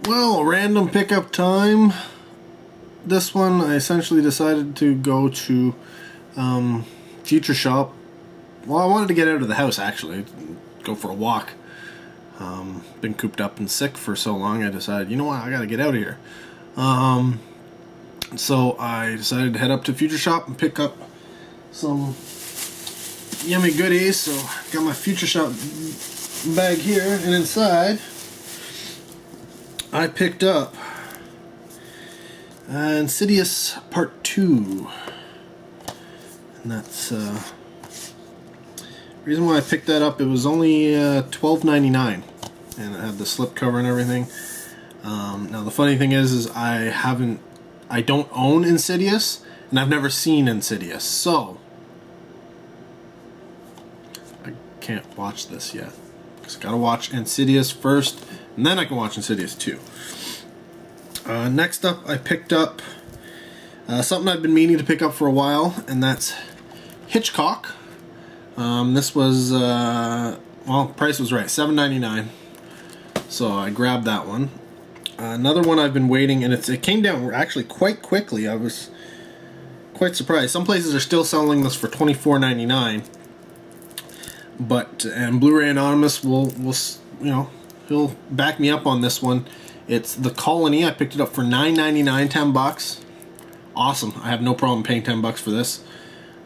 Well, random pickup time. This one I essentially decided to go to Futureshop. Well, I wanted to get out of the house actually, go for a walk. Been cooped up and sick for so long, I decided, you know what, I gotta get out of here. So I decided to head up to Futureshop and pick up some yummy goodies. So got my Futureshop bag here, and inside I picked up Insidious Part 2. And that's the reason why I picked that up. It was only $12.99, and it had the slipcover and everything. Now the funny thing is I don't own Insidious, and I've never seen Insidious, so I can't watch this yet. Because I gotta watch Insidious first, and then I can watch Insidious 2. Next up, I picked up something I've been meaning to pick up for a while, and that's Hitchcock. This was, well, price was right, $7.99. So I grabbed that one. Another one I've been waiting, and it came down actually quite quickly. I was quite surprised. Some places are still selling this for $24.99. But, and Blu-ray Anonymous will he'll back me up on this one. It's The Colony. I picked it up for $9.99, $10. Awesome. I have no problem paying $10 for this.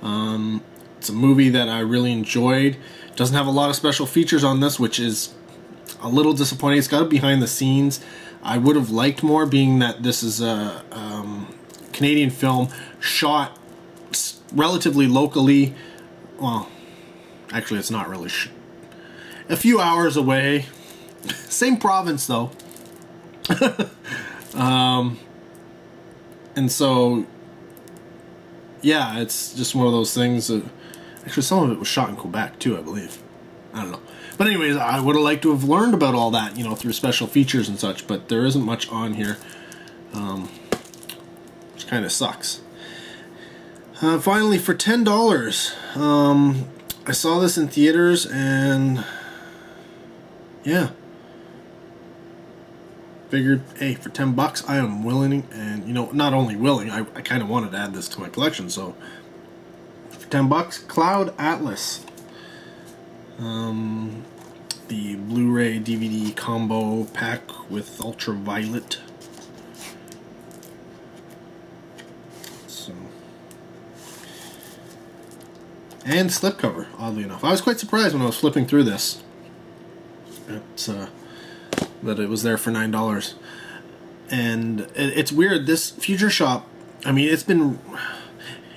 It's a movie that I really enjoyed. It doesn't have a lot of special features on this, which is a little disappointing. It's got a behind the scenes. I would have liked more, being that this is a Canadian film shot relatively locally. Well, actually it's not really. A few hours away. Same province though. And so, yeah, it's just one of those things that, actually some of it was shot in Quebec too, I believe. I don't know. But anyways, I would have liked to have learned about all that, through special features and such, but there isn't much on here, which kind of sucks. Finally, for $10, I saw this in theaters, and yeah, figured, hey, for $10 I am willing, and not only willing, I kind of wanted to add this to my collection. So for $10, Cloud Atlas, the Blu-ray DVD combo pack with Ultraviolet. So, and slipcover, oddly enough. I was quite surprised when I was flipping through this that it was there for $9. And it's weird, this Futureshop, I mean, it's been,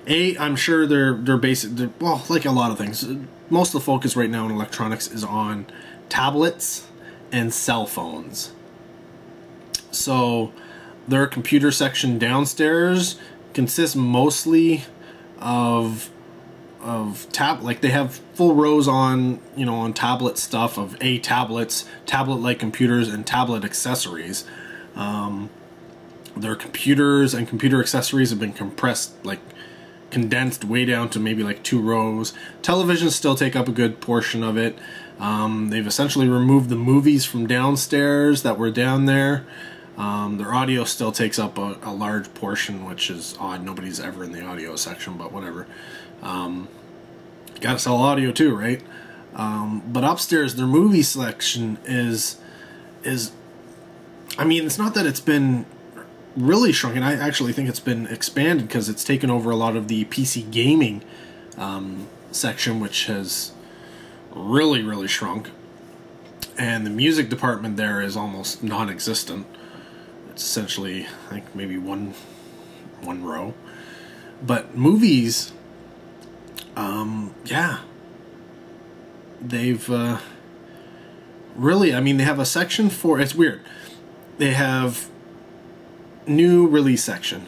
I'm sure they're basic, well, like a lot of things, most of the focus right now in electronics is on tablets and cell phones. So their computer section downstairs consists mostly of like they have full rows on on tablet stuff, of tablets, tablet-like computers, and tablet accessories. Their computers and computer accessories have been condensed way down to maybe like 2 rows. Televisions still take up a good portion of it. They've essentially removed the movies from downstairs that were down there. Their audio still takes up a large portion, which is odd. Nobody's ever in the audio section, but whatever. Gotta sell audio too, right? But upstairs, their movie selection is I mean, it's not that it's been really shrunken. I actually think it's been expanded, because it's taken over a lot of the PC gaming section, which has really shrunk. And the music department there is almost non-existent. It's essentially, I think, maybe one row. But movies, yeah, they've really, I mean, they have a section for, it's weird, they have new release section,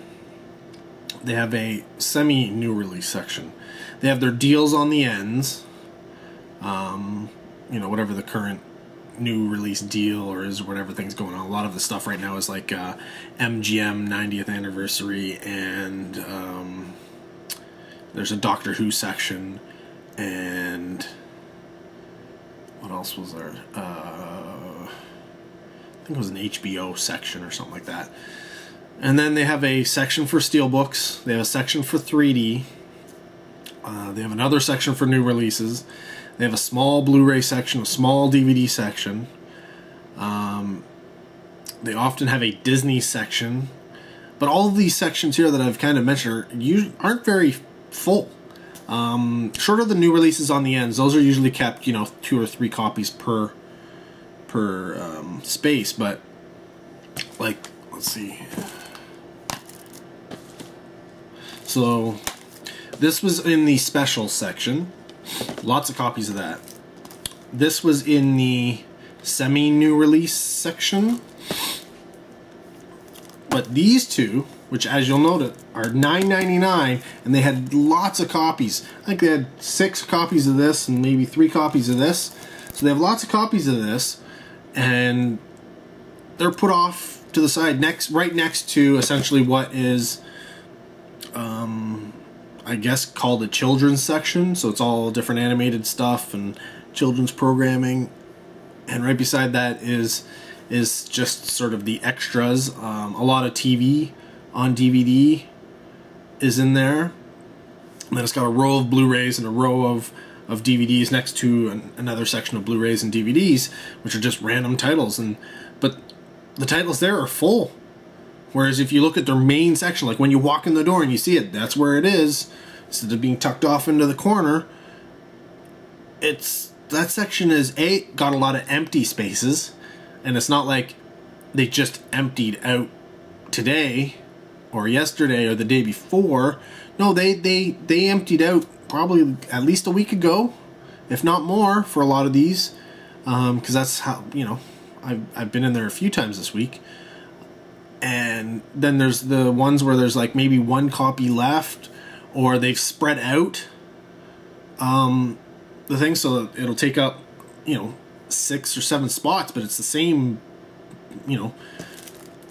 they have a semi-new release section, they have their deals on the ends, whatever the current new release deal or is, whatever thing's going on. A lot of the stuff right now is like MGM 90th anniversary, and there's a Doctor Who section, and what else was there? think it was an HBO section or something like that. And then they have a section for steelbooks. They have a section for 3D. They have another section for new releases. They have a small Blu-ray section, a small DVD section. They often have a Disney section. But all of these sections here that I've kind of mentioned aren't very full. Short of the new releases on the ends, those are usually kept, 2 or 3 copies per space. But, like, let's see. So, this was in the special section. Lots of copies of that. This was in the semi-new release section. But these two, which as you'll note are $9.99, and they had lots of copies. I think they had 6 copies of this and maybe 3 copies of this. So they have lots of copies of this, and they're put off to the side right next to essentially what is I guess called a children's section. So it's all different animated stuff and children's programming, and right beside that is just sort of the extras. A lot of TV on DVD is in there, and then it's got a row of Blu-rays and a row of DVDs next to another section of Blu-rays and DVDs, which are just random titles. But the titles there are full. Whereas if you look at their main section, like when you walk in the door and you see it, that's where it is, instead of being tucked off into the corner. That section is got a lot of empty spaces, and it's not like they just emptied out today or yesterday or the day before. No, they emptied out probably at least a week ago, if not more, for a lot of these, because that's how, I've been in there a few times this week. And then there's the ones where there's like maybe 1 copy left, or they've spread out the thing so that it'll take up 6 or 7 spots, but it's the same,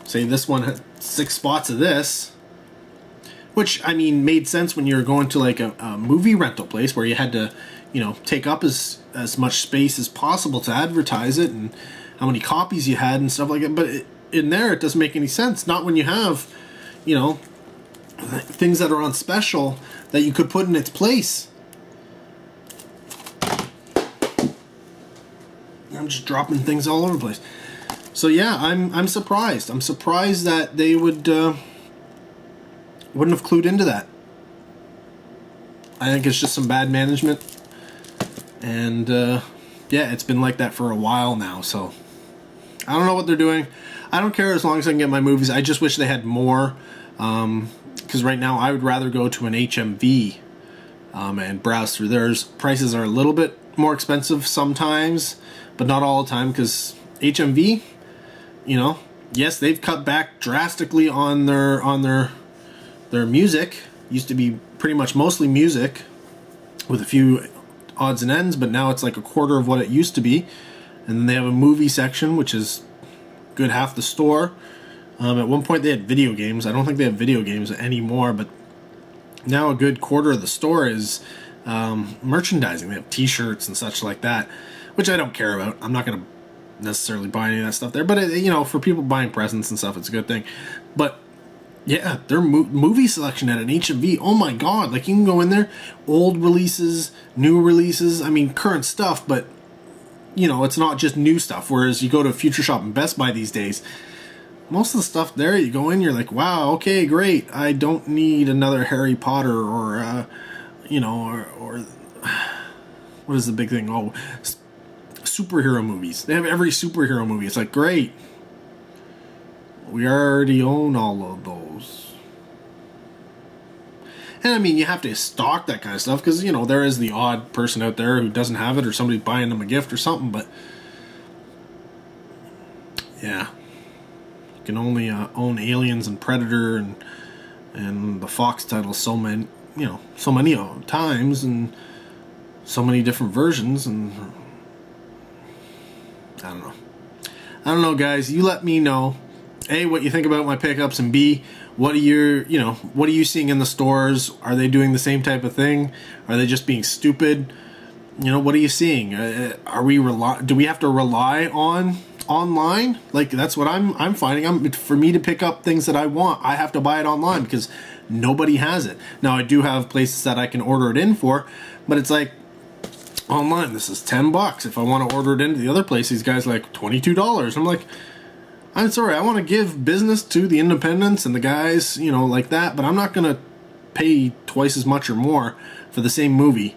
say this one had 6 spots of this, which I mean made sense when you were going to like a movie rental place where you had to take up as much space as possible to advertise it and how many copies you had and stuff like that. But in there it doesn't make any sense. Not when you have things that are on special that you could put in its place. I'm just dropping things all over the place. So yeah, I'm surprised. I'm surprised that they wouldn't have clued into that. I think it's just some bad management, and yeah, it's been like that for a while now. So I don't know what they're doing. I don't care as long as I can get my movies. I just wish they had more, because right now I would rather go to an HMV and browse through theirs. Prices are a little bit more expensive sometimes, but not all the time, because HMV, yes, they've cut back drastically on their music. Used to be pretty much mostly music with a few odds and ends, but now it's like a quarter of what it used to be. And then they have a movie section, which is good half the store. At one point they had video games. I don't think they have video games anymore, but now a good quarter of the store is merchandising. They have t-shirts and such like that, which I don't care about. I'm not going to necessarily buy any of that stuff there, but for people buying presents and stuff, it's a good thing. But yeah, their movie selection at an HMV, oh my god, like you can go in there, old releases, new releases, I mean current stuff, but it's not just new stuff. Whereas you go to Futureshop and Best Buy these days, most of the stuff there, you go in, you're like, wow, okay, great. I don't need another Harry Potter or or what is the big thing? Oh, superhero movies. They have every superhero movie. It's like, great. We already own all of those. And I mean, you have to stock that kind of stuff because, there is the odd person out there who doesn't have it, or somebody buying them a gift or something, but yeah. You can only own Aliens and Predator and the Fox titles so many times and so many different versions, and I don't know, guys. You let me know, A, what you think about my pickups, and B, what are you seeing in the stores? Are they doing the same type of thing? Are they just being stupid? What are you seeing? Do we have to rely on online, like that's what I'm finding. For me to pick up things that I want, I have to buy it online because nobody has it. Now I do have places that I can order it in for, but it's like online, this is $10. If I want to order it into the other place, these guys like $22. I'm like, I'm sorry, I want to give business to the independents and the guys, you know, like that, but I'm not gonna pay twice as much or more for the same movie,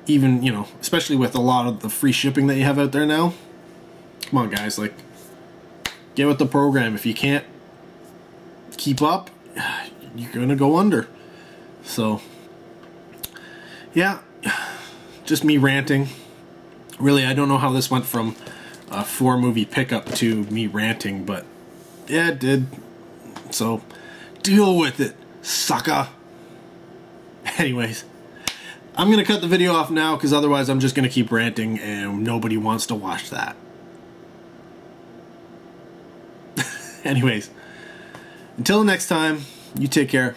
even, you know, especially with a lot of the free shipping that you have out there now. Come on, guys, like, get with the program. If you can't keep up, you're gonna go under. So, yeah, just me ranting. Really, I don't know how this went from a 4-movie pickup to me ranting, but yeah, it did. So, deal with it, sucker. Anyways, I'm gonna cut the video off now because otherwise I'm just gonna keep ranting and nobody wants to watch that. Anyways, until next time, you take care.